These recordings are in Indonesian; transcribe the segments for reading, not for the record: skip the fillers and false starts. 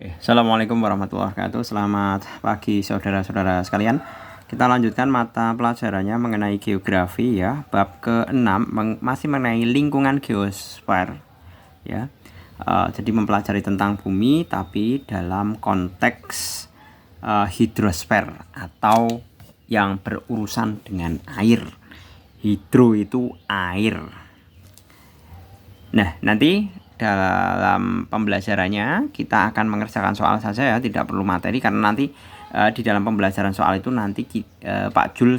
Assalamualaikum warahmatullahi wabarakatuh. Selamat pagi saudara-saudara sekalian. Kita lanjutkan mata pelajarannya mengenai geografi ya. Bab ke-6 masih mengenai lingkungan geosfer ya. Jadi mempelajari tentang bumi tapi dalam konteks hidrosfer atau yang berurusan dengan air. Hidro itu air. Nah, nanti dalam pembelajarannya kita akan mengerjakan soal saja ya, tidak perlu materi karena nanti di dalam pembelajaran soal itu nanti Pak Jul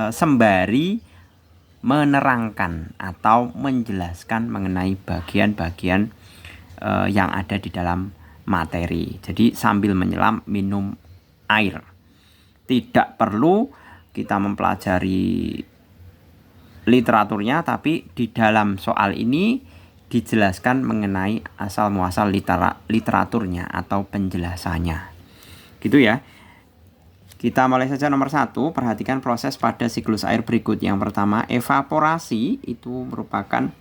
sembari menerangkan atau menjelaskan mengenai bagian-bagian yang ada di dalam materi. Jadi sambil menyelam minum air. Tidak perlu kita mempelajari literaturnya, tapi di dalam soal ini dijelaskan mengenai asal muasal literaturnya atau penjelasannya. Gitu ya. Kita mulai saja nomor 1, perhatikan proses pada siklus air berikut. Yang pertama, evaporasi itu merupakan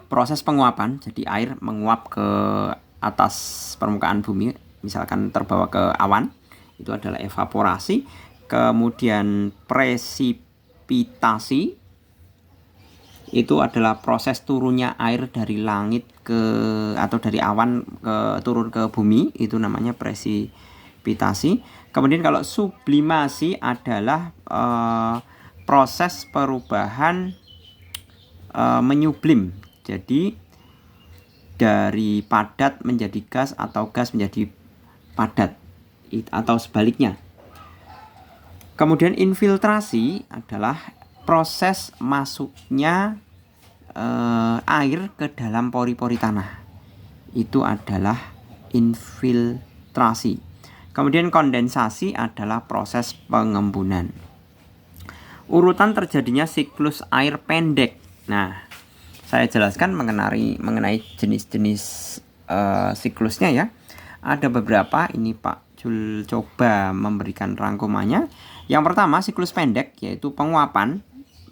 proses penguapan. Jadi air menguap ke atas permukaan bumi, misalkan terbawa ke awan, itu adalah evaporasi. Kemudian presipitasi itu adalah proses turunnya air dari langit atau dari awan turun ke bumi, itu namanya presipitasi. Kemudian kalau sublimasi adalah proses perubahan menyublim. Jadi dari padat menjadi gas atau gas menjadi padat atau sebaliknya. Kemudian infiltrasi adalah proses masuknya air ke dalam pori-pori tanah. Itu adalah infiltrasi. Kemudian kondensasi adalah proses pengembunan. Urutan terjadinya siklus air pendek. Nah, saya jelaskan mengenai jenis-jenis siklusnya ya. Ada beberapa, ini Pak Jul coba memberikan rangkumannya. Yang pertama, siklus pendek, yaitu penguapan.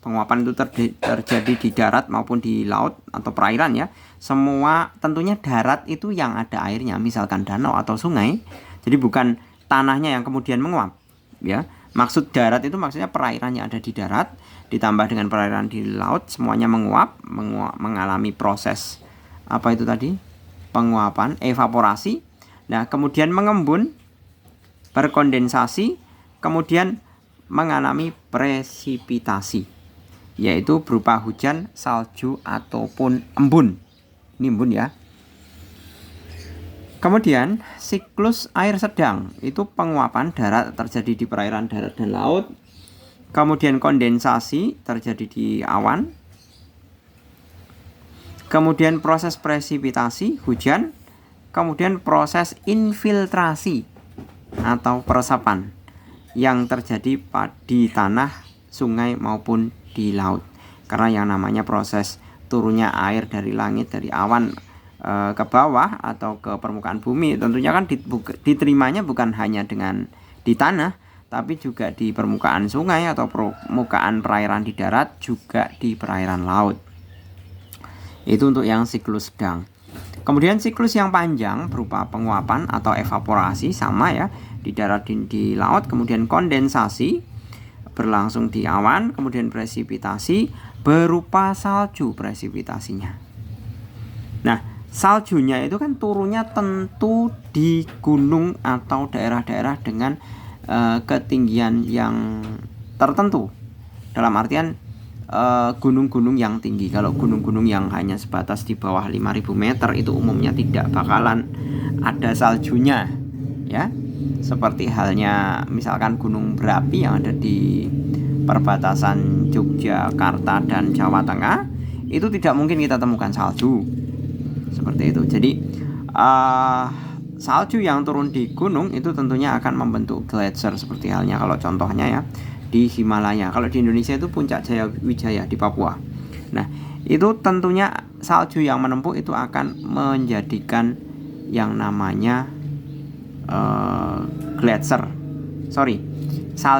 Penguapan itu terjadi di darat maupun di laut atau perairan ya. Semua tentunya darat itu yang ada airnya, misalkan danau atau sungai. Jadi bukan tanahnya yang kemudian menguap ya. Maksud darat itu maksudnya perairan yang ada di darat ditambah dengan perairan di laut, semuanya menguap mengalami proses apa itu tadi? Penguapan, evaporasi. Nah, kemudian mengembun, berkondensasi, kemudian mengalami presipitasi, yaitu berupa hujan, salju, ataupun embun. Ini embun ya. Kemudian siklus air sedang, itu penguapan darat terjadi di perairan darat dan laut. Kemudian kondensasi terjadi di awan. Kemudian proses presipitasi, hujan. Kemudian proses infiltrasi atau peresapan yang terjadi di tanah, sungai maupun di laut. Karena yang namanya proses turunnya air dari langit, dari awan ke bawah atau ke permukaan bumi, tentunya kan diterimanya bukan hanya dengan di tanah, tapi juga di permukaan sungai atau permukaan perairan di darat, juga di perairan laut. Itu untuk yang siklus sedang. Kemudian siklus yang panjang berupa penguapan atau evaporasi, sama ya, di darat di laut. Kemudian kondensasi berlangsung di awan. Kemudian presipitasi berupa salju presipitasinya. Nah, saljunya itu kan turunnya tentu di gunung atau daerah-daerah dengan ketinggian yang tertentu. Dalam artian gunung-gunung yang tinggi. Kalau gunung-gunung yang hanya sebatas di bawah 5.000 meter itu umumnya tidak bakalan ada saljunya ya. Seperti halnya misalkan gunung berapi yang ada di perbatasan Yogyakarta dan Jawa Tengah, itu tidak mungkin kita temukan salju seperti itu. Jadi salju yang turun di gunung itu tentunya akan membentuk gletser, seperti halnya kalau contohnya ya di Himalaya. Kalau di Indonesia itu Puncak Jayawijaya di Papua. Nah, itu tentunya salju yang menempuh itu akan menjadikan yang namanya gletser.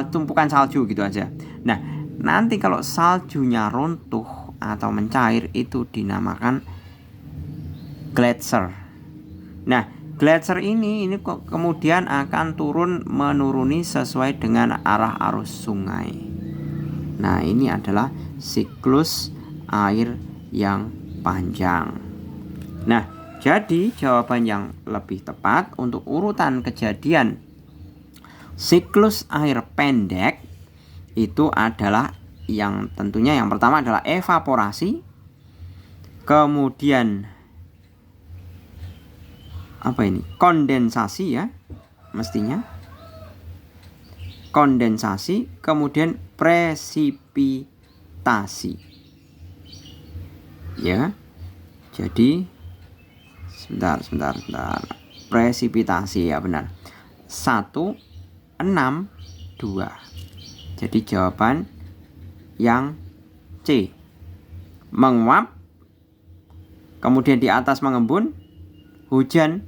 Tumpukan salju gitu aja. Nah, nanti kalau saljunya runtuh atau mencair itu dinamakan gletser. Nah, gletser ini kemudian akan menuruni sesuai dengan arah arus sungai. Nah, ini adalah siklus air yang panjang. Nah, jadi jawaban yang lebih tepat untuk urutan kejadian siklus air pendek itu adalah yang tentunya yang pertama adalah evaporasi, kemudian kondensasi ya, mestinya kondensasi, kemudian presipitasi ya. Jadi sebentar, presipitasi ya, benar, 1, 6, 2. Jadi jawaban yang C, menguap kemudian di atas mengembun, hujan,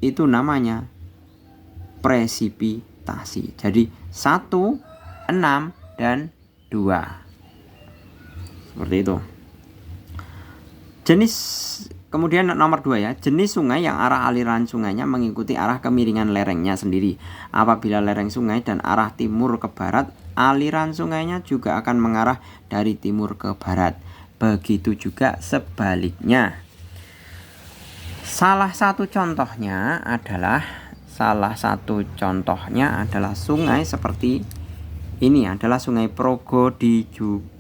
itu namanya presipitasi. Jadi 1, 6, dan 2. Seperti itu. Kemudian nomor 2 ya, jenis sungai yang arah aliran sungainya mengikuti arah kemiringan lerengnya sendiri. Apabila lereng sungai dan arah timur ke barat, aliran sungainya juga akan mengarah dari timur ke barat. Begitu juga sebaliknya. Salah satu contohnya adalah sungai seperti ini, adalah Sungai Progo di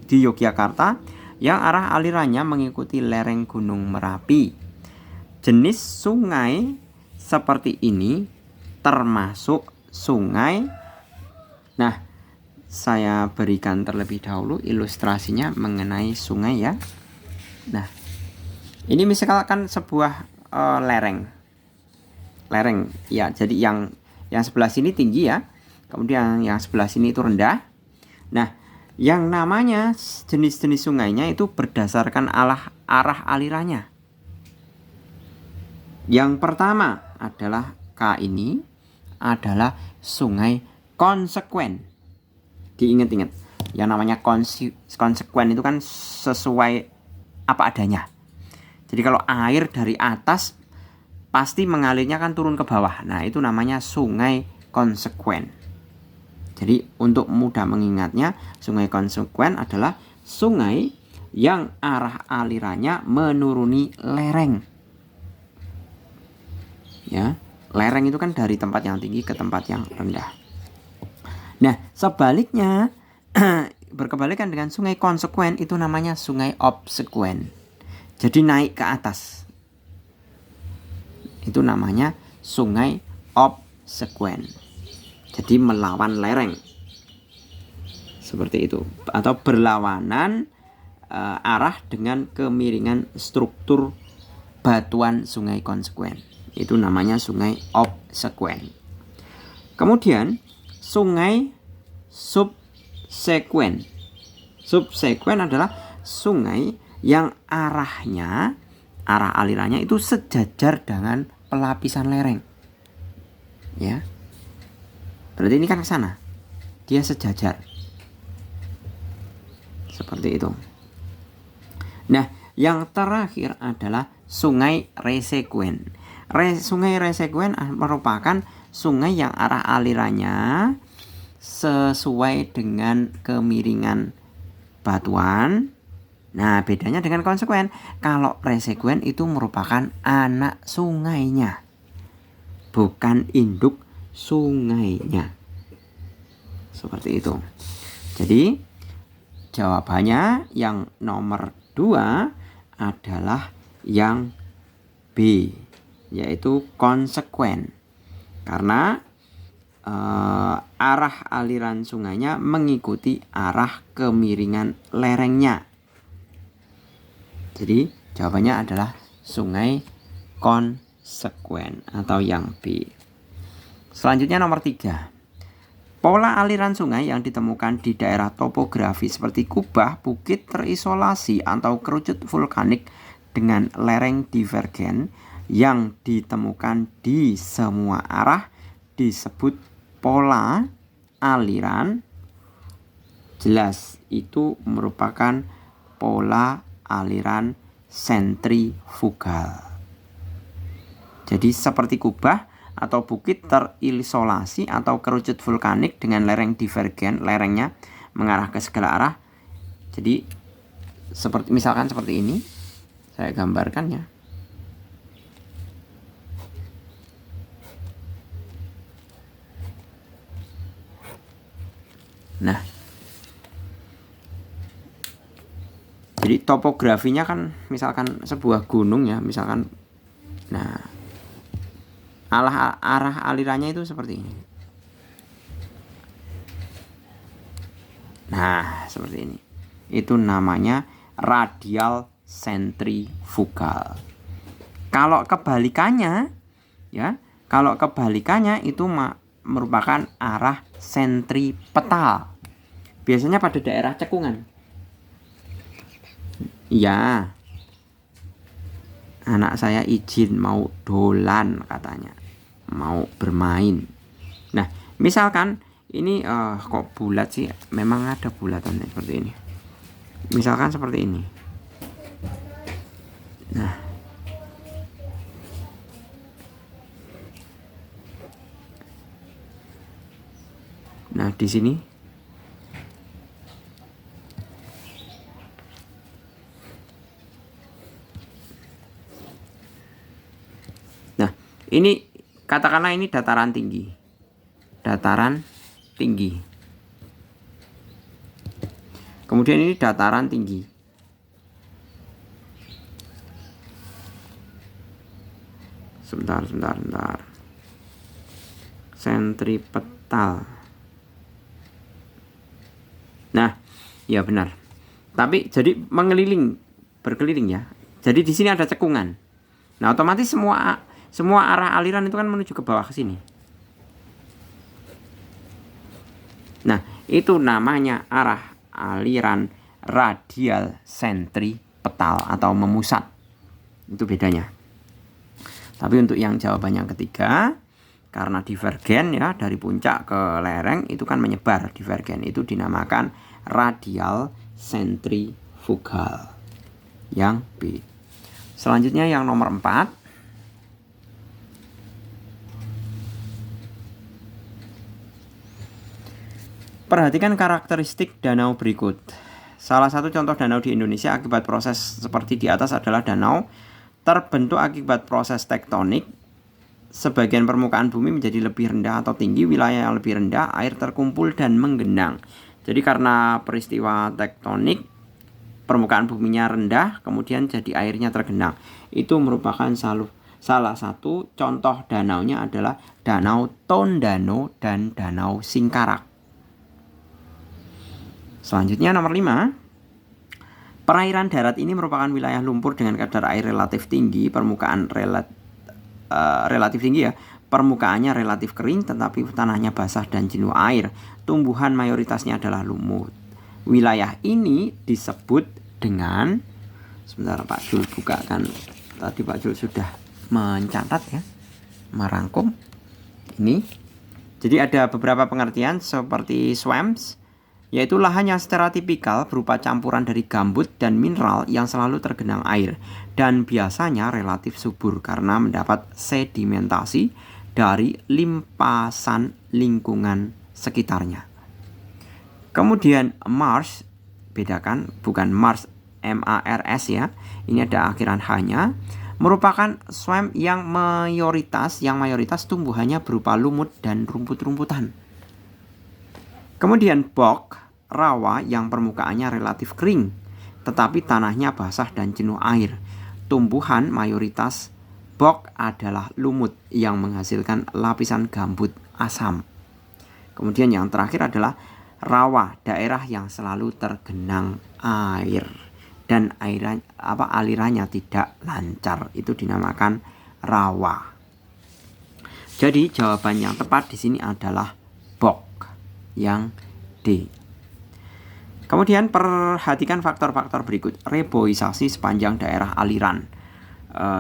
Yogyakarta yang arah alirannya mengikuti lereng Gunung Merapi. Jenis sungai seperti ini termasuk sungai. Nah, saya berikan terlebih dahulu ilustrasinya mengenai sungai ya. Nah, ini misalkan sebuah lereng ya. Jadi yang sebelah sini tinggi ya, kemudian yang sebelah sini itu rendah. Nah, yang namanya jenis-jenis sungainya itu berdasarkan arah alirannya. Yang pertama adalah K ini adalah sungai konsekuen. Diingat-ingat, yang namanya konsekuen itu kan sesuai apa adanya. Jadi kalau air dari atas pasti mengalirnya kan turun ke bawah. Nah, itu namanya sungai konsekuen. Jadi untuk mudah mengingatnya, sungai konsekuen adalah sungai yang arah alirannya menuruni lereng. Ya, lereng itu kan dari tempat yang tinggi ke tempat yang rendah. Nah, sebaliknya berkebalikan dengan sungai konsekuen itu namanya sungai obsekuen. Jadi naik ke atas. Itu namanya sungai obsekuen. Jadi melawan lereng. Seperti itu. Atau berlawanan arah dengan kemiringan struktur batuan sungai konsekuen. Itu namanya sungai obsekuen. Kemudian sungai subsekuen. Subsekuen adalah sungai yang arah alirannya itu sejajar dengan pelapisan lereng. Ya. Berarti ini kan ke sana. Dia sejajar. Seperti itu. Nah, yang terakhir adalah sungai resekuen. Sungai resekuen merupakan sungai yang arah alirannya sesuai dengan kemiringan batuan. Nah, bedanya dengan konsekuen. Kalau resekuen itu merupakan anak sungainya, bukan induk sungainya. Seperti itu. Jadi, jawabannya yang nomor 2 adalah yang B, yaitu konsekuen. Karena arah aliran sungainya mengikuti arah kemiringan lerengnya. Jadi jawabannya adalah sungai konsekuen atau yang B. Selanjutnya nomor 3. Pola aliran sungai yang ditemukan di daerah topografi seperti kubah, bukit terisolasi atau kerucut vulkanik dengan lereng divergen yang ditemukan di semua arah disebut pola aliran. Jelas itu merupakan pola aliran sentrifugal. Jadi seperti kubah atau bukit terisolasi atau kerucut vulkanik dengan lereng divergen, lerengnya mengarah ke segala arah. Jadi seperti misalkan seperti ini, saya gambarkan ya. Nah, jadi topografinya kan misalkan sebuah gunung ya, misalkan, nah arah alirannya itu seperti ini. Nah, seperti ini. Itu namanya radial sentrifugal. Kalau kebalikannya ya, kalau kebalikannya itu merupakan arah sentripetal. Biasanya pada daerah cekungan. Ya, anak saya izin mau dolan katanya, mau bermain. Nah, misalkan ini kok bulat sih? Memang ada bulatannya seperti ini. Misalkan seperti ini. Nah, di sini ini katakanlah ini dataran tinggi. Dataran tinggi. Kemudian ini dataran tinggi. Sebentar. Sentripetal. Nah, ya benar. Tapi jadi berkeliling ya. Jadi di sini ada cekungan. Nah, otomatis semua arah aliran itu kan menuju ke bawah ke sini. Nah, itu namanya arah aliran radial sentripetal atau memusat. Itu bedanya. Tapi untuk yang jawaban yang ketiga, karena divergen ya, dari puncak ke lereng itu kan menyebar, divergen itu dinamakan radial sentrifugal. Yang B. Selanjutnya yang nomor 4. Perhatikan karakteristik danau berikut. Salah satu contoh danau di Indonesia akibat proses seperti di atas adalah danau terbentuk akibat proses tektonik. Sebagian permukaan bumi menjadi lebih rendah atau tinggi, wilayah yang lebih rendah, air terkumpul dan menggenang. Jadi karena peristiwa tektonik, permukaan buminya rendah, kemudian jadi airnya tergenang. Itu merupakan salah satu contoh danaunya adalah Danau Tondano dan Danau Singkarak. Selanjutnya nomor 5. Perairan darat ini merupakan wilayah lumpur dengan kadar air relatif tinggi, permukaan relatif tinggi ya. Permukaannya relatif kering tetapi tanahnya basah dan jenuh air. Tumbuhan mayoritasnya adalah lumut. Wilayah ini disebut dengan, sebentar Pak Jul bukakan. Tadi Pak Jul sudah mencatat ya, merangkum ini. Jadi ada beberapa pengertian seperti swamps, yaitu lahan yang secara tipikal berupa campuran dari gambut dan mineral yang selalu tergenang air dan biasanya relatif subur karena mendapat sedimentasi dari limpasan lingkungan sekitarnya. Kemudian marsh, bedakan, bukan marsh MARS ya, ini ada akhiran H-nya, merupakan swamp yang mayoritas tumbuhannya berupa lumut dan rumput-rumputan. Kemudian bog, rawa yang permukaannya relatif kering, tetapi tanahnya basah dan jenuh air. Tumbuhan mayoritas bog adalah lumut yang menghasilkan lapisan gambut asam. Kemudian yang terakhir adalah rawa, daerah yang selalu tergenang air dan alirannya tidak lancar. Itu dinamakan rawa. Jadi jawaban yang tepat di sini adalah bog. Yang D. Kemudian perhatikan faktor-faktor berikut. Reboisasi sepanjang daerah aliran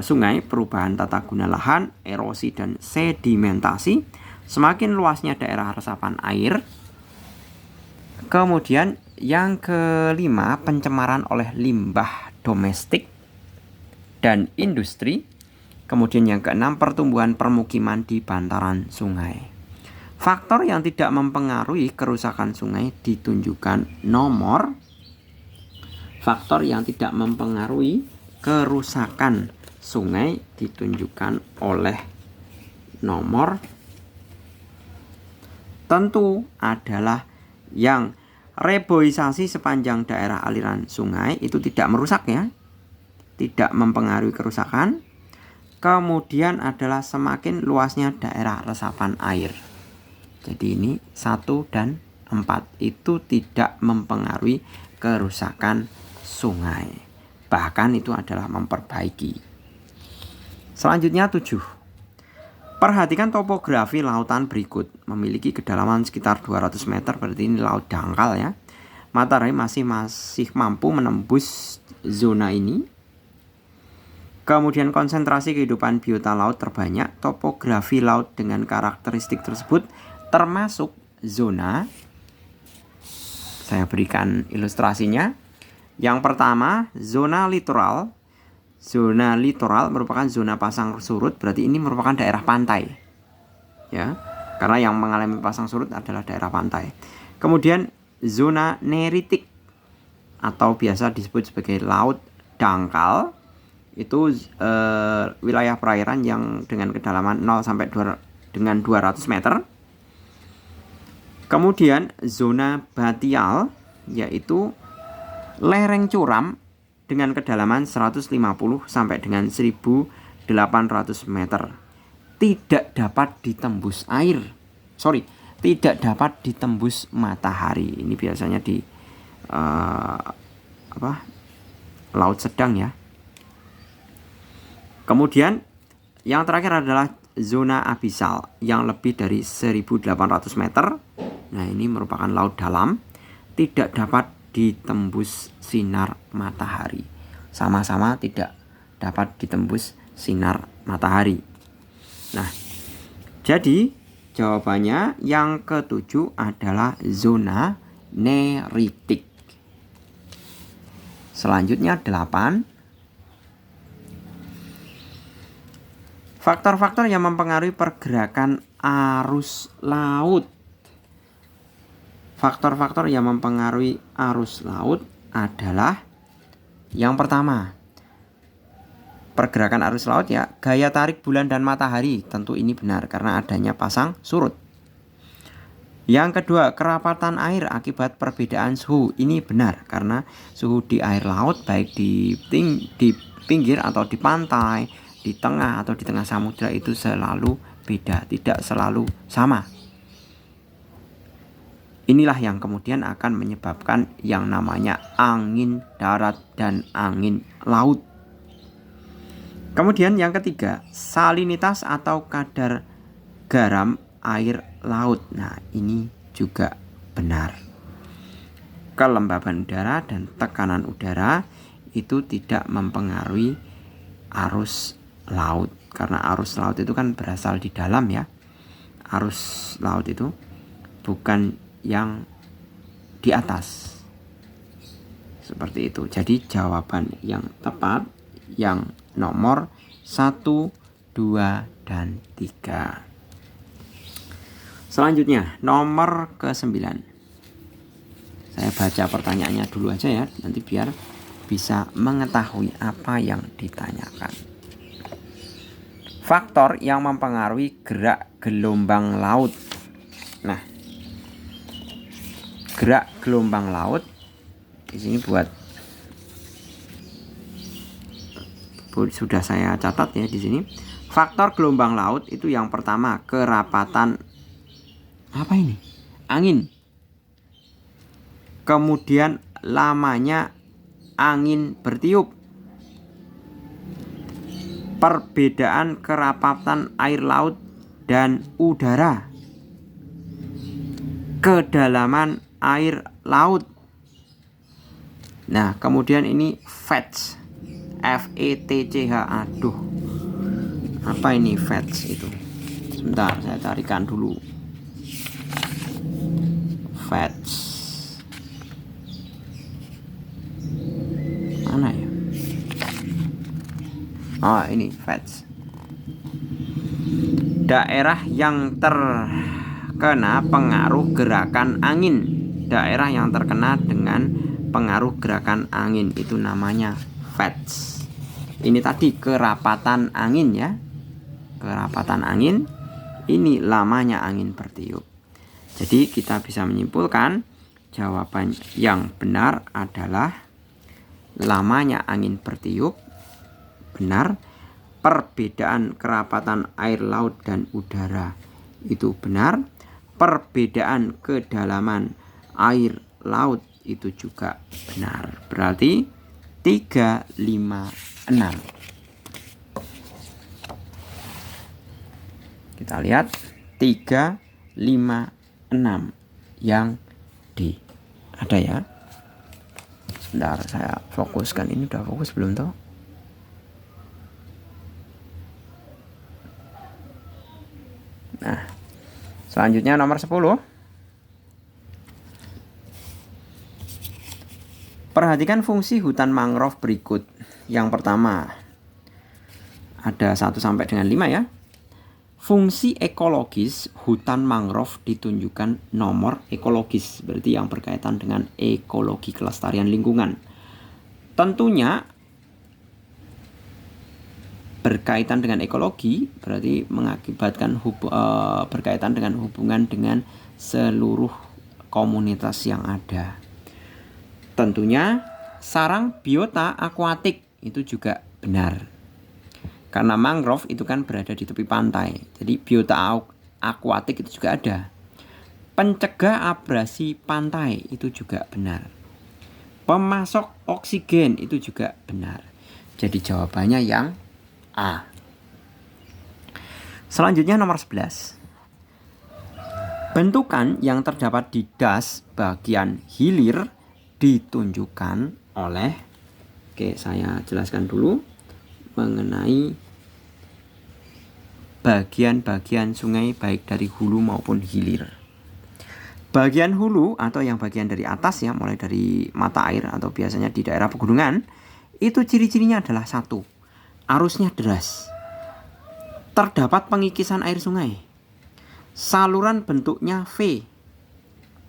sungai, perubahan tata guna lahan, erosi dan sedimentasi, semakin luasnya daerah resapan air. Kemudian yang kelima, pencemaran oleh limbah domestik dan industri. Kemudian yang keenam, pertumbuhan permukiman di bantaran sungai. Faktor yang tidak mempengaruhi kerusakan sungai ditunjukkan nomor. Faktor yang tidak mempengaruhi kerusakan sungai ditunjukkan oleh nomor. Tentu adalah yang reboisasi sepanjang daerah aliran sungai itu tidak merusak ya, tidak mempengaruhi kerusakan. Kemudian adalah semakin luasnya daerah resapan air. Jadi ini 1 dan 4 itu tidak mempengaruhi kerusakan sungai. Bahkan itu adalah memperbaiki. Selanjutnya 7. Perhatikan topografi lautan berikut. Memiliki kedalaman sekitar 200 meter, berarti ini laut dangkal ya. Matahari masih mampu menembus zona ini. Kemudian konsentrasi kehidupan biota laut terbanyak. Topografi laut dengan karakteristik tersebut termasuk zona. Saya berikan ilustrasinya. Yang pertama, zona littoral. Zona littoral merupakan zona pasang surut, berarti ini merupakan daerah pantai. Ya, karena yang mengalami pasang surut adalah daerah pantai. Kemudian zona neritik atau biasa disebut sebagai laut dangkal, itu wilayah perairan yang dengan kedalaman 0 sampai 200 meter. Kemudian zona batial, yaitu lereng curam dengan kedalaman 150 sampai dengan 1800 meter. Tidak dapat ditembus air. Tidak dapat ditembus matahari. Ini biasanya di laut sedang ya. Kemudian yang terakhir adalah zona abisal yang lebih dari 1800 meter. Nah, ini merupakan laut dalam, tidak dapat ditembus sinar matahari. Sama-sama tidak dapat ditembus sinar matahari. Nah, jadi jawabannya yang ke-7 adalah zona neritik. Selanjutnya 8. Faktor-faktor yang mempengaruhi pergerakan arus laut. Faktor-faktor yang mempengaruhi arus laut adalah yang pertama, pergerakan arus laut ya, gaya tarik bulan dan matahari. Tentu ini benar karena adanya pasang surut. Yang kedua, kerapatan air akibat perbedaan suhu. Ini benar karena suhu di air laut baik di pinggir atau di pantai, di tengah atau di tengah samudra itu selalu beda, tidak selalu sama. Inilah yang kemudian akan menyebabkan yang namanya angin darat dan angin laut. Kemudian yang ketiga, salinitas atau kadar garam air laut. Nah, ini juga benar. Kelembaban udara dan tekanan udara itu tidak mempengaruhi arus laut. Karena arus laut itu kan berasal di dalam ya. Arus laut itu bukan yang di atas. Seperti itu. Jadi jawaban yang tepat yang nomor 1, 2, dan 3. Selanjutnya nomor ke-9. Saya baca pertanyaannya dulu aja ya, nanti biar bisa mengetahui apa yang ditanyakan. Faktor yang mempengaruhi gerak gelombang laut. Nah, gerak gelombang laut di sini sudah saya catat ya di sini. Faktor gelombang laut itu yang pertama, kerapatan angin. Kemudian lamanya angin bertiup. Perbedaan kerapatan air laut dan udara. Kedalaman air laut. Nah, kemudian ini FETCH. FETCH. Aduh. Apa ini FETCH itu? Sebentar, saya carikan dulu. FETCH. Mana ya? Oh, ini FETCH. daerah yang terkena pengaruh gerakan angin. Daerah yang terkena dengan pengaruh gerakan angin itu namanya vents. Ini tadi kerapatan angin ya. Kerapatan angin, ini lamanya angin bertiup. Jadi kita bisa menyimpulkan jawaban yang benar adalah lamanya angin bertiup benar. Perbedaan kerapatan air laut dan udara itu benar. Perbedaan kedalaman air laut itu juga benar. Berarti 3, 5, 6. Kita lihat 3, 5, 6 yang D. Ada ya? Sebentar saya fokuskan. Ini udah fokus belum toh? Nah, selanjutnya nomor 10. Perhatikan fungsi hutan mangrove berikut. Yang pertama, ada 1 sampai dengan 5 ya. Fungsi ekologis hutan mangrove ditunjukkan nomor ekologis, berarti yang berkaitan dengan ekologi kelestarian lingkungan. Tentunya berkaitan dengan ekologi berarti mengakibatkan berkaitan dengan hubungan dengan seluruh komunitas yang ada. Tentunya sarang biota akuatik itu juga benar. Karena mangrove itu kan berada di tepi pantai. Jadi biota akuatik itu juga ada. Pencegah abrasi pantai itu juga benar. Pemasok oksigen itu juga benar. Jadi jawabannya yang A. Selanjutnya nomor 11. Bentukan yang terdapat di das bagian hilir ditunjukkan oleh, oke saya jelaskan dulu mengenai bagian-bagian sungai baik dari hulu maupun hilir. Bagian hulu atau yang bagian dari atas ya, mulai dari mata air atau biasanya di daerah pegunungan, itu ciri-cirinya adalah 1. Arusnya deras. Terdapat pengikisan air sungai. Saluran bentuknya V.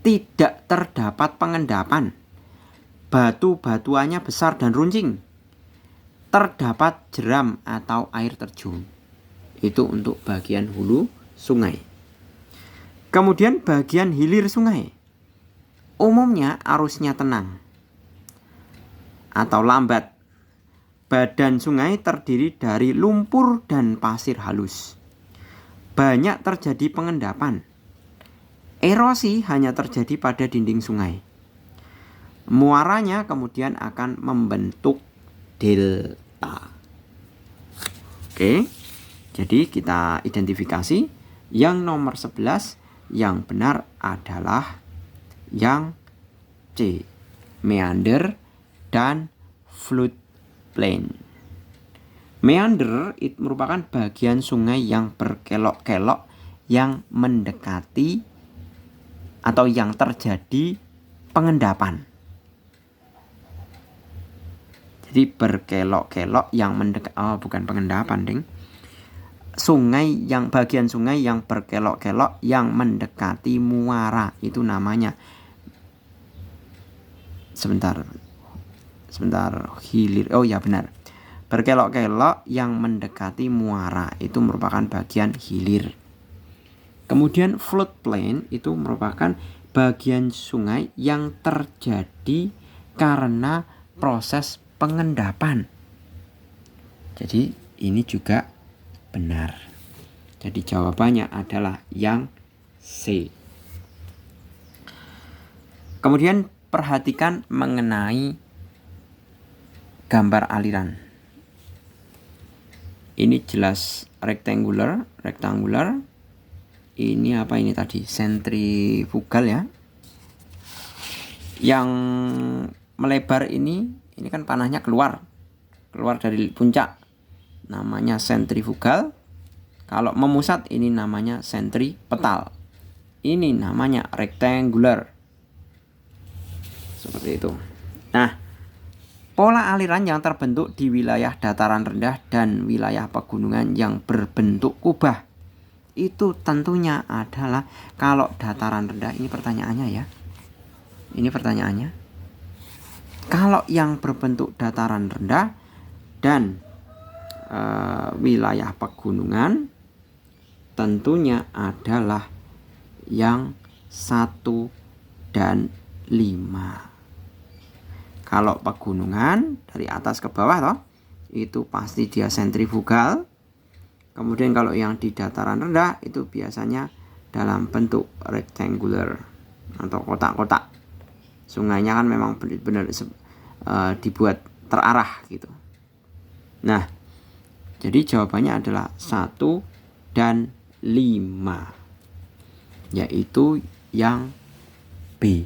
Tidak terdapat pengendapan. Batu-batuannya besar dan runcing. Terdapat jeram atau air terjun. Itu untuk bagian hulu sungai. Kemudian bagian hilir sungai. Umumnya arusnya tenang atau lambat. Badan sungai terdiri dari lumpur dan pasir halus. Banyak terjadi pengendapan. Erosi hanya terjadi pada dinding sungai. Muaranya kemudian akan membentuk delta. Oke, jadi kita identifikasi yang nomor 11 yang benar adalah yang C, meander dan floodplain. Meander itu merupakan bagian sungai yang berkelok-kelok yang mendekati atau yang terjadi pengendapan. Jadi berkelok-kelok yang mendekati, bukan pengendapan, ding. Sungai yang bagian sungai yang berkelok-kelok yang mendekati muara itu namanya sebentar hilir. Oh ya benar. Berkelok-kelok yang mendekati muara itu merupakan bagian hilir. Kemudian floodplain itu merupakan bagian sungai yang terjadi karena proses pengendapan. Jadi ini juga benar. Jadi jawabannya adalah yang C. Kemudian perhatikan mengenai gambar aliran. Ini jelas rectangular. Ini apa ini tadi? Sentrifugal ya. Yang melebar ini kan panahnya keluar dari puncak. Namanya sentrifugal. Kalau memusat ini namanya sentripetal. Ini namanya rectangular. Seperti itu. Nah, pola aliran yang terbentuk di wilayah dataran rendah dan wilayah pegunungan yang berbentuk kubah itu tentunya adalah kalau dataran rendah, ini pertanyaannya ya. Ini pertanyaannya. Kalau yang berbentuk dataran rendah dan wilayah pegunungan tentunya adalah yang 1 dan 5. Kalau pegunungan dari atas ke bawah toh, itu pasti dia sentrifugal. Kemudian kalau yang di dataran rendah itu biasanya dalam bentuk rectangular atau kotak-kotak. Sungainya kan memang benar-benar dibuat terarah gitu. Nah, jadi jawabannya adalah 1 dan 5, yaitu yang B.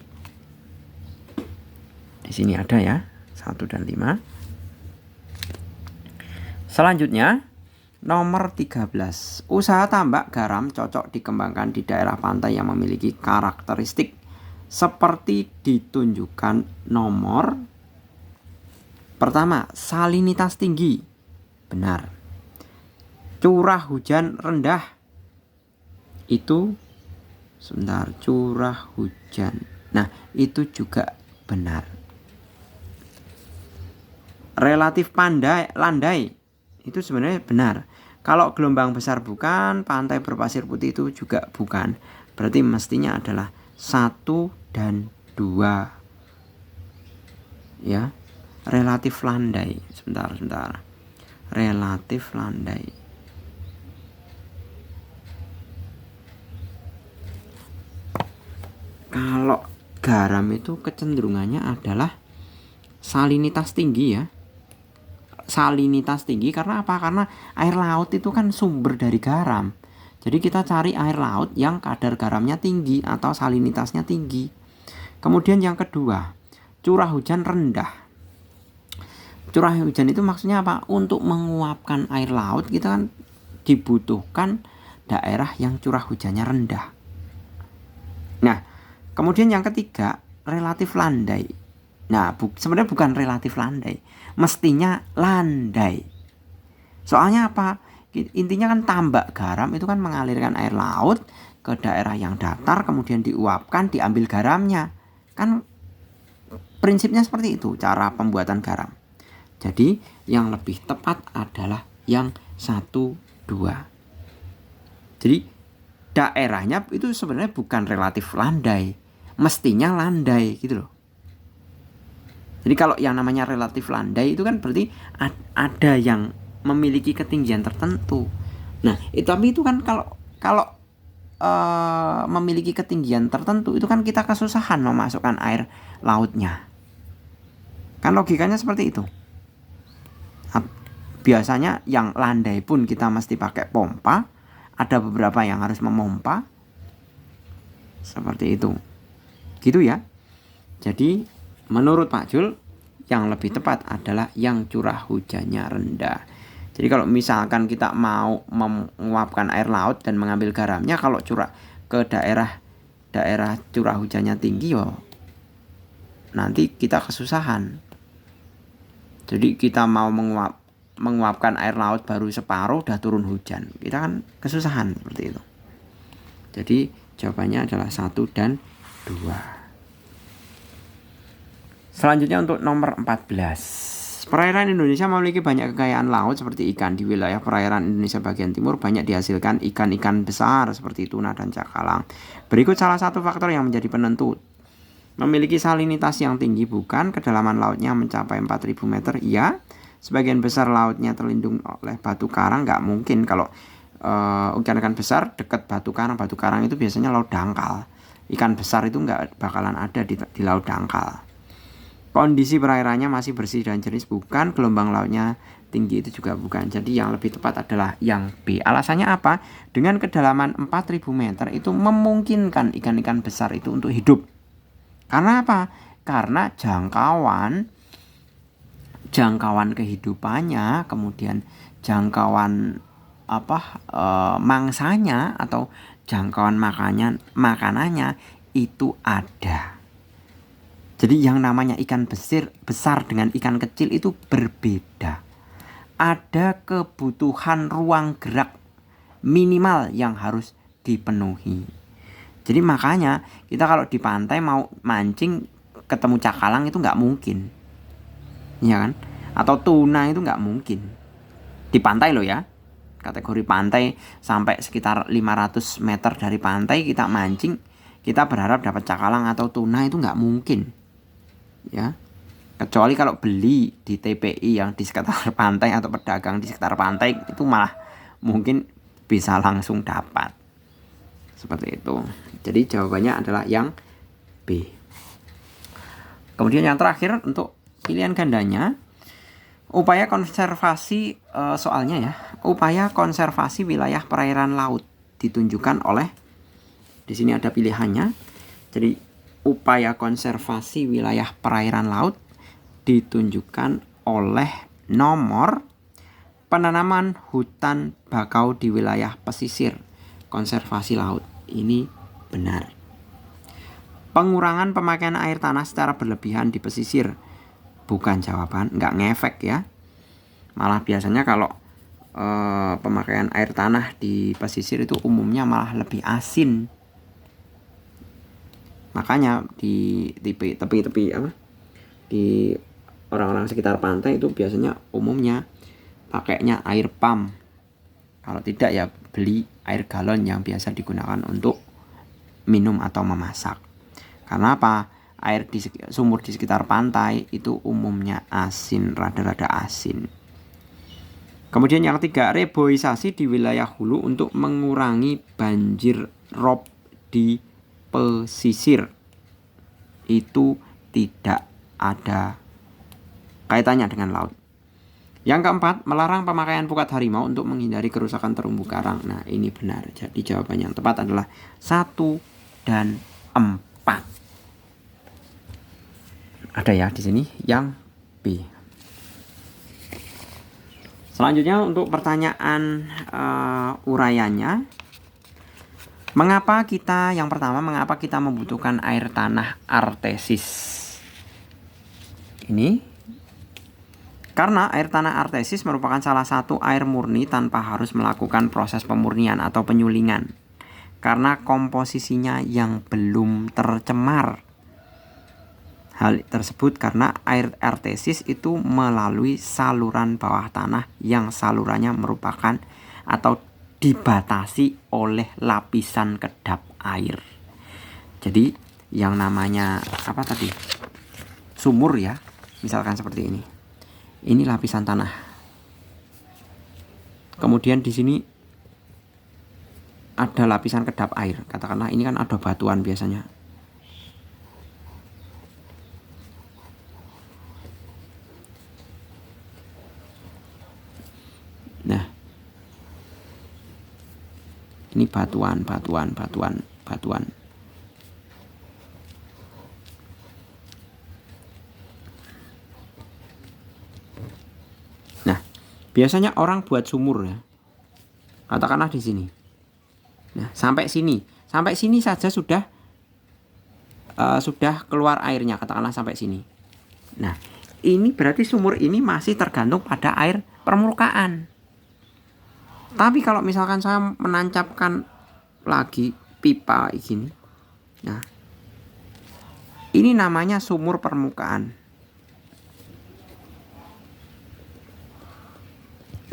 Di sini ada ya, 1 dan 5. Selanjutnya, nomor 13. Usaha tambak garam cocok dikembangkan di daerah pantai yang memiliki karakteristik seperti ditunjukkan nomor pertama, salinitas tinggi. Benar. Curah hujan rendah. Itu sebentar, curah hujan. Nah, itu juga benar. Relatif landai. Itu sebenarnya benar. Kalau gelombang besar bukan, pantai berpasir putih itu juga bukan. Berarti mestinya adalah 1 dan 2. Ya. Relatif landai. Sebentar. Relatif landai. Kalau garam itu kecenderungannya adalah salinitas tinggi ya. Salinitas tinggi karena apa? Karena air laut itu kan sumber dari garam. Jadi kita cari air laut yang kadar garamnya tinggi atau salinitasnya tinggi. Kemudian yang kedua, curah hujan rendah. Curah hujan itu maksudnya apa? Untuk menguapkan air laut kita kan dibutuhkan daerah yang curah hujannya rendah. Nah, kemudian yang ketiga, relatif landai. Nah, sebenarnya bukan relatif landai, mestinya landai. Soalnya apa? Intinya kan tambak garam itu kan mengalirkan air laut ke daerah yang datar, kemudian diuapkan, diambil garamnya. Kan prinsipnya seperti itu cara pembuatan garam. Jadi yang lebih tepat adalah yang 1, 2. Jadi daerahnya itu sebenarnya bukan relatif landai, mestinya landai gitu loh. Jadi kalau yang namanya relatif landai itu kan berarti ada yang memiliki ketinggian tertentu. Nah, tapi itu kan kalau memiliki ketinggian tertentu itu kan kita kesusahan memasukkan air lautnya. Kan logikanya seperti itu. Biasanya yang landai pun kita mesti pakai pompa. Ada beberapa yang harus memompa. Seperti itu. Gitu ya. Jadi menurut Pak Jul, yang lebih tepat adalah yang curah hujannya rendah. Jadi kalau misalkan kita mau menguapkan air laut dan mengambil garamnya, kalau curah ke daerah curah hujannya tinggi, nanti kita kesusahan. Jadi kita mau menguapkan air laut baru separuh udah turun hujan, kita kan kesusahan seperti itu. Jadi jawabannya adalah 1 dan 2. Selanjutnya untuk nomor 14. Perairan Indonesia memiliki banyak kekayaan laut seperti ikan. Di wilayah perairan Indonesia bagian timur banyak dihasilkan ikan-ikan besar seperti tuna dan cakalang. Berikut salah satu faktor yang menjadi penentu. Memiliki salinitas yang tinggi bukan, kedalaman lautnya mencapai 4.000 meter, iya. Sebagian besar lautnya terlindung oleh batu karang, nggak mungkin kalau ikan-ikan besar dekat batu karang itu biasanya laut dangkal. Ikan besar itu nggak bakalan ada di laut dangkal. Kondisi perairannya masih bersih dan jernih bukan, gelombang lautnya tinggi itu juga bukan. Jadi yang lebih tepat adalah yang B. Alasannya apa? Dengan kedalaman 4.000 meter itu memungkinkan ikan-ikan besar itu untuk hidup. Karena apa? Karena jangkauan kehidupannya, kemudian jangkauan mangsanya atau jangkauan makanannya itu ada. Jadi yang namanya ikan besar dengan ikan kecil itu berbeda. Ada kebutuhan ruang gerak minimal yang harus dipenuhi. Jadi makanya kita kalau di pantai mau mancing ketemu cakalang itu nggak mungkin, ya kan? Atau tuna itu nggak mungkin di pantai loh ya. Kategori pantai sampai sekitar 500 meter dari pantai kita mancing, kita berharap dapat cakalang atau tuna itu nggak mungkin, ya. Kecuali kalau beli di TPI yang di sekitar pantai atau pedagang di sekitar pantai itu malah mungkin bisa langsung dapat. Seperti itu. Jadi jawabannya adalah yang B. Kemudian yang terakhir untuk pilihan gandanya, upaya konservasi soalnya ya. Upaya konservasi wilayah perairan laut ditunjukkan oleh, di sini ada pilihannya. Jadi upaya konservasi wilayah perairan laut ditunjukkan oleh nomor penanaman hutan bakau di wilayah pesisir konservasi laut. Ini benar. Pengurangan pemakaian air tanah secara berlebihan di pesisir, bukan jawaban, nggak ngefek ya. Malah biasanya kalau pemakaian air tanah di pesisir itu umumnya malah lebih asin. Makanya di tepi-tepi apa, di orang-orang sekitar pantai itu biasanya umumnya pakainya air pump. Kalau tidak ya beli air galon yang biasa digunakan untuk minum atau memasak. Karena apa? Air di sumur di sekitar pantai itu umumnya asin, rada-rada asin. Kemudian yang ketiga, reboisasi di wilayah hulu untuk mengurangi banjir rob di pesisir. Itu tidak ada kaitannya dengan laut. Yang keempat, melarang pemakaian pukat harimau untuk menghindari kerusakan terumbu karang. Nah, ini benar. Jadi jawaban yang tepat adalah 1 dan 4. Ada ya di sini yang B. Selanjutnya untuk pertanyaan uraiannya, yang pertama, mengapa kita membutuhkan air tanah artesis? Ini karena air tanah artesis merupakan salah satu air murni tanpa harus melakukan proses pemurnian atau penyulingan, karena komposisinya yang belum tercemar. Hal tersebut karena air artesis itu melalui saluran bawah tanah yang salurannya merupakan atau dibatasi oleh lapisan kedap air. Jadi yang namanya apa tadi? Sumur ya, misalkan seperti ini. Ini lapisan tanah. Kemudian di sini ada lapisan kedap air. Katakanlah ini kan ada batuan biasanya. Nah, ini batuan. Nah, biasanya orang buat sumur ya. Katakanlah di sini. Nah, sampai sini saja sudah keluar airnya. Katakanlah sampai sini. Nah, ini berarti sumur ini masih tergantung pada air permukaan. Tapi kalau misalkan saya menancapkan lagi pipa ini, nah ini namanya sumur permukaan.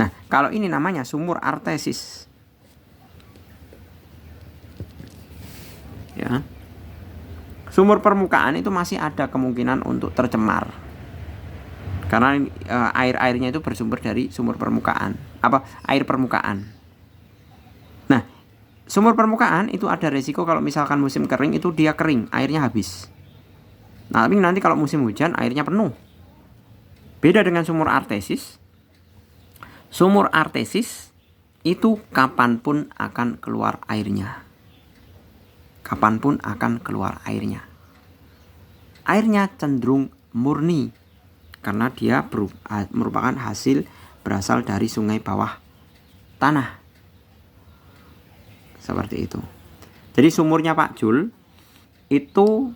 Nah, kalau ini namanya sumur artesis. Ya. Sumur permukaan itu masih ada kemungkinan untuk tercemar. Karena air-airnya itu bersumber dari sumur permukaan. Air permukaan. Nah, sumur permukaan itu ada resiko kalau misalkan musim kering itu dia kering, airnya habis. Nah, tapi nanti kalau musim hujan airnya penuh. Beda dengan sumur artesis. Sumur artesis itu kapanpun akan keluar airnya. Kapanpun akan keluar airnya. Airnya cenderung murni karena dia merupakan hasil berasal dari sungai bawah tanah. Seperti itu. Jadi sumurnya Pak Jul itu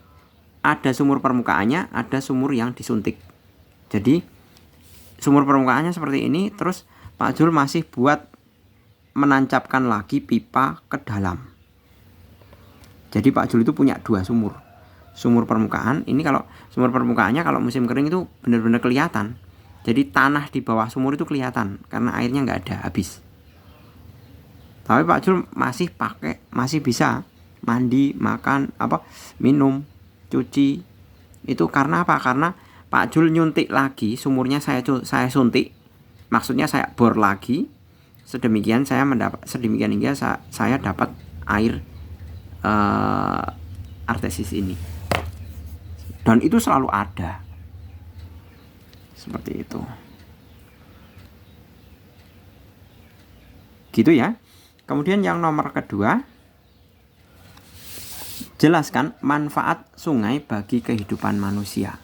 ada sumur permukaannya, ada sumur yang disuntik. Jadi sumur permukaannya seperti ini, terus Pak Jul masih buat menancapkan lagi pipa ke dalam. Jadi Pak Jul itu punya 2 sumur. Sumur permukaan, ini kalau sumur permukaannya kalau musim kering itu benar-benar kelihatan. Jadi tanah di bawah sumur itu kelihatan karena airnya nggak ada, habis. Tapi Pak Jul masih bisa mandi, makan, minum, cuci. Itu karena apa? Karena Pak Jul nyuntik lagi, sumurnya saya suntik. Maksudnya saya bor lagi. Sedemikian hingga saya dapat air artesis ini. Dan itu selalu ada. Seperti itu. Gitu ya. Kemudian yang nomor kedua, jelaskan manfaat sungai bagi kehidupan manusia.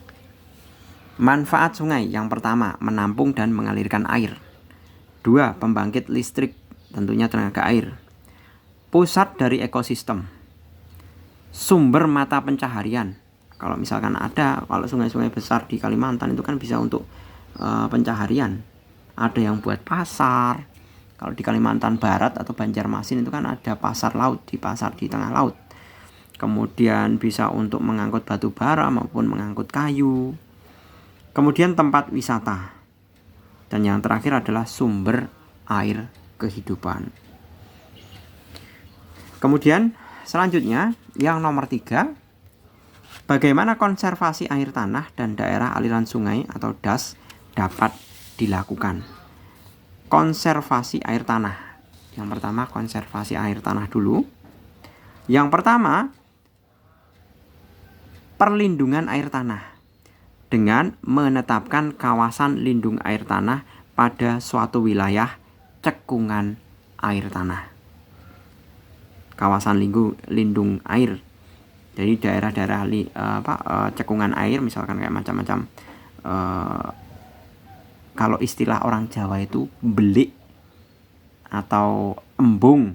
Manfaat sungai yang pertama, menampung dan mengalirkan air. 2, pembangkit listrik, tentunya tenaga air. Pusat dari ekosistem. Sumber mata pencaharian. Kalau misalkan kalau sungai-sungai besar di Kalimantan itu kan bisa untuk pencaharian. Ada yang buat pasar. Kalau di Kalimantan Barat atau Banjarmasin itu kan ada pasar laut, di tengah laut. Kemudian bisa untuk mengangkut batu bara maupun mengangkut kayu. Kemudian tempat wisata. Dan yang terakhir adalah sumber air kehidupan. Kemudian selanjutnya yang nomor 3, bagaimana konservasi air tanah dan daerah aliran sungai atau DAS dapat dilakukan. Konservasi air tanah. Yang pertama konservasi air tanah dulu. Yang pertama, perlindungan air tanah dengan menetapkan kawasan lindung air tanah pada suatu wilayah cekungan air tanah. Kawasan lindung air. Jadi daerah-daerah cekungan air, misalkan kayak macam-macam. Kalau istilah orang Jawa itu belik atau embung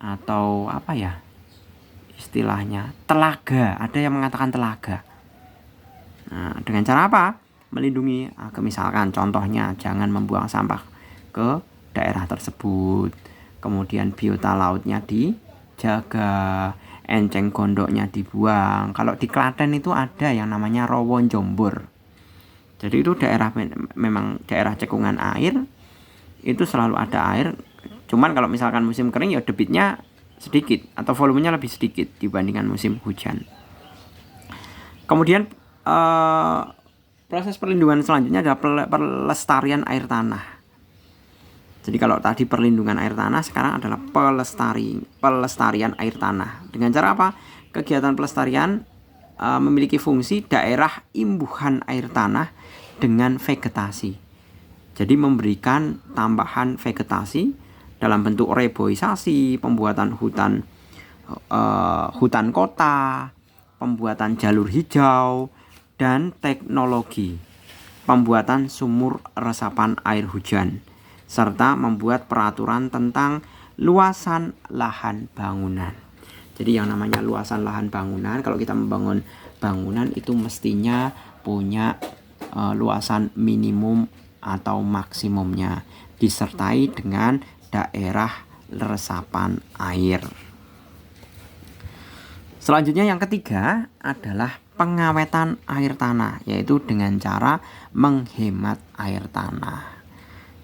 atau istilahnya telaga. Ada yang mengatakan telaga. Nah, dengan cara apa? Melindungi, misalkan contohnya jangan membuang sampah ke daerah tersebut. Kemudian biota lautnya dijaga, enceng gondoknya dibuang. Kalau di Klaten itu ada yang namanya Rowo Jombor. Jadi itu memang daerah cekungan air, itu selalu ada air. Cuman kalau misalkan musim kering ya debitnya sedikit atau volumenya lebih sedikit dibandingkan musim hujan. Kemudian proses perlindungan selanjutnya adalah pelestarian air tanah. Jadi kalau tadi perlindungan air tanah, sekarang adalah pelestarian air tanah. Dengan cara apa? Kegiatan pelestarian memiliki fungsi daerah imbuhan air tanah dengan vegetasi. Jadi memberikan tambahan vegetasi dalam bentuk reboisasi, pembuatan hutan kota, pembuatan jalur hijau, dan teknologi pembuatan sumur resapan air hujan, serta membuat peraturan tentang luasan lahan bangunan. Jadi yang namanya luasan lahan bangunan, kalau kita membangun bangunan itu mestinya punya luasan minimum atau maksimumnya, disertai dengan daerah resapan air. Selanjutnya yang ketiga adalah pengawetan air tanah, yaitu dengan cara menghemat air tanah.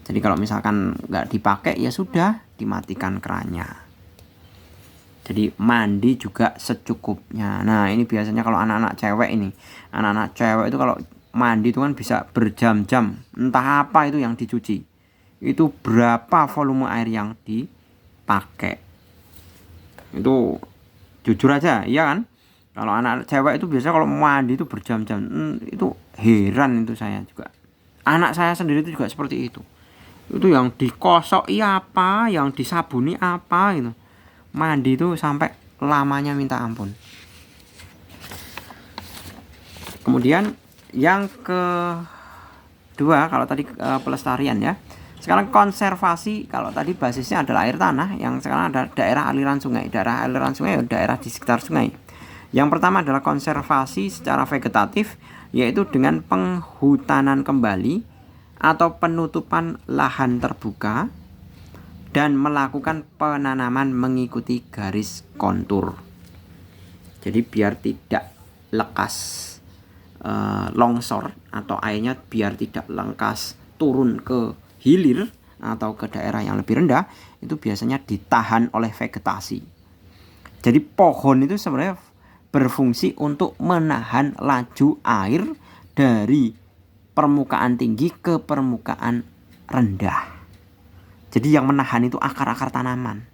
Jadi kalau misalkan nggak dipakai ya sudah, dimatikan kerannya. Jadi mandi juga secukupnya. Nah ini biasanya kalau anak-anak cewek itu kalau mandi itu kan bisa berjam-jam, entah apa itu yang dicuci, itu berapa volume air yang dipakai. Itu jujur aja, iya kan? Kalau anak cewek itu biasanya kalau mandi itu berjam-jam, itu heran itu saya juga. Anak saya sendiri itu juga seperti itu. Itu yang dikosoki apa, yang disabuni apa gitu. Mandi itu sampai lamanya minta ampun. Kemudian yang kedua, kalau tadi pelestarian ya. Sekarang konservasi, kalau tadi basisnya adalah air tanah, yang sekarang ada daerah aliran sungai. Daerah aliran sungai ya daerah di sekitar sungai. Yang pertama adalah konservasi secara vegetatif, yaitu dengan penghutanan kembali atau penutupan lahan terbuka dan melakukan penanaman mengikuti garis kontur. Jadi biar tidak lekas longsor atau airnya biar tidak lekas turun ke hilir atau ke daerah yang lebih rendah, itu biasanya ditahan oleh vegetasi. Jadi pohon itu sebenarnya berfungsi untuk menahan laju air dari permukaan tinggi ke permukaan rendah. Jadi yang menahan itu akar-akar tanaman.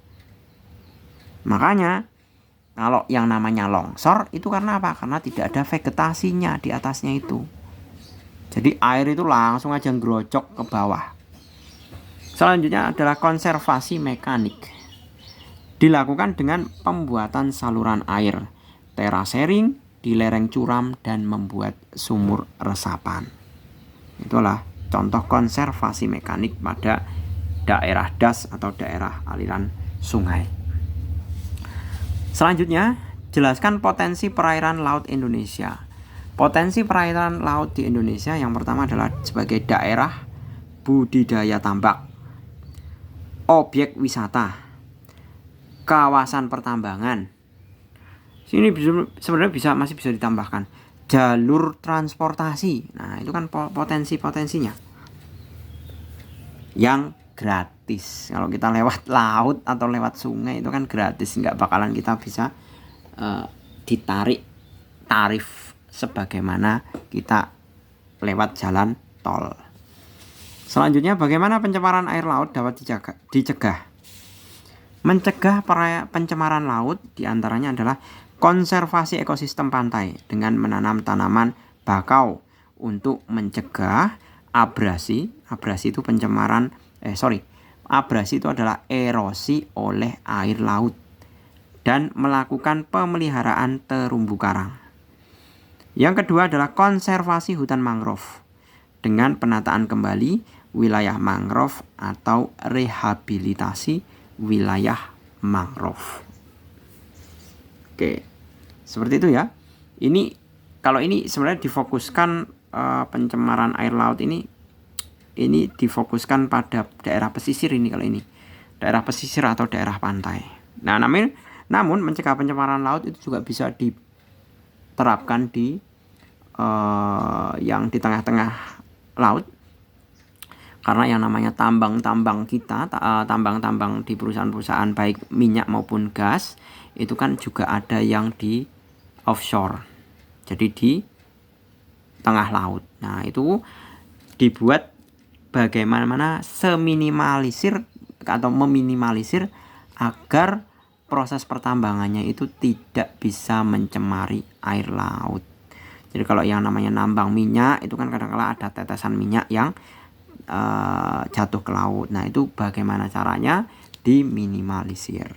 Makanya kalau yang namanya longsor itu karena apa? Karena tidak ada vegetasinya di atasnya itu. Jadi air itu langsung aja ngerocok ke bawah. Selanjutnya adalah konservasi mekanik. Dilakukan dengan pembuatan saluran air, terasering di lereng curam dan membuat sumur resapan. Itulah contoh konservasi mekanik pada daerah das atau daerah aliran sungai. Selanjutnya, jelaskan potensi perairan laut Indonesia. Potensi perairan laut di Indonesia yang pertama adalah sebagai daerah budidaya tambak, objek wisata, kawasan pertambangan. Sini sebenarnya masih bisa ditambahkan jalur transportasi. Nah, itu kan potensi-potensinya. Yang gratis. Kalau kita lewat laut atau lewat sungai itu kan gratis, nggak bakalan kita bisa ditarik tarif sebagaimana kita lewat jalan tol. Selanjutnya, bagaimana pencemaran air laut dapat dicegah? Mencegah pencemaran laut diantaranya adalah konservasi ekosistem pantai dengan menanam tanaman bakau untuk mencegah abrasi. Abrasi itu abrasi itu adalah erosi oleh air laut, dan melakukan pemeliharaan terumbu karang. Yang kedua adalah konservasi hutan mangrove dengan penataan kembali wilayah mangrove atau rehabilitasi wilayah mangrove. Oke, seperti itu ya. Kalau ini sebenarnya difokuskan pencemaran air laut ini difokuskan pada daerah pesisir ini, kalau ini daerah pesisir atau daerah pantai. Nah, namun mencegah pencemaran laut itu juga bisa diterapkan di yang di tengah-tengah laut, karena yang namanya tambang-tambang di perusahaan-perusahaan baik minyak maupun gas itu kan juga ada yang di offshore, jadi di tengah laut. Nah, itu dibuat bagaimana seminimalisir atau meminimalisir agar proses pertambangannya itu tidak bisa mencemari air laut. Jadi kalau yang namanya nambang minyak itu kan kadang-kala ada tetesan minyak yang jatuh ke laut. Nah, itu bagaimana caranya diminimalisir.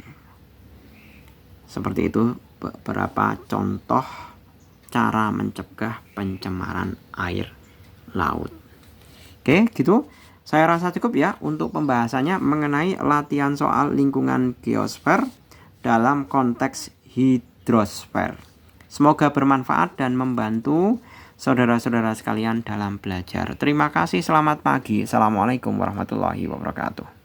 Seperti itu beberapa contoh cara mencegah pencemaran air laut. Oke, gitu. Saya rasa cukup ya untuk pembahasannya mengenai latihan soal lingkungan geosfer dalam konteks hidrosfer. Semoga bermanfaat dan membantu saudara-saudara sekalian dalam belajar. Terima kasih, selamat pagi. Assalamualaikum warahmatullahi wabarakatuh.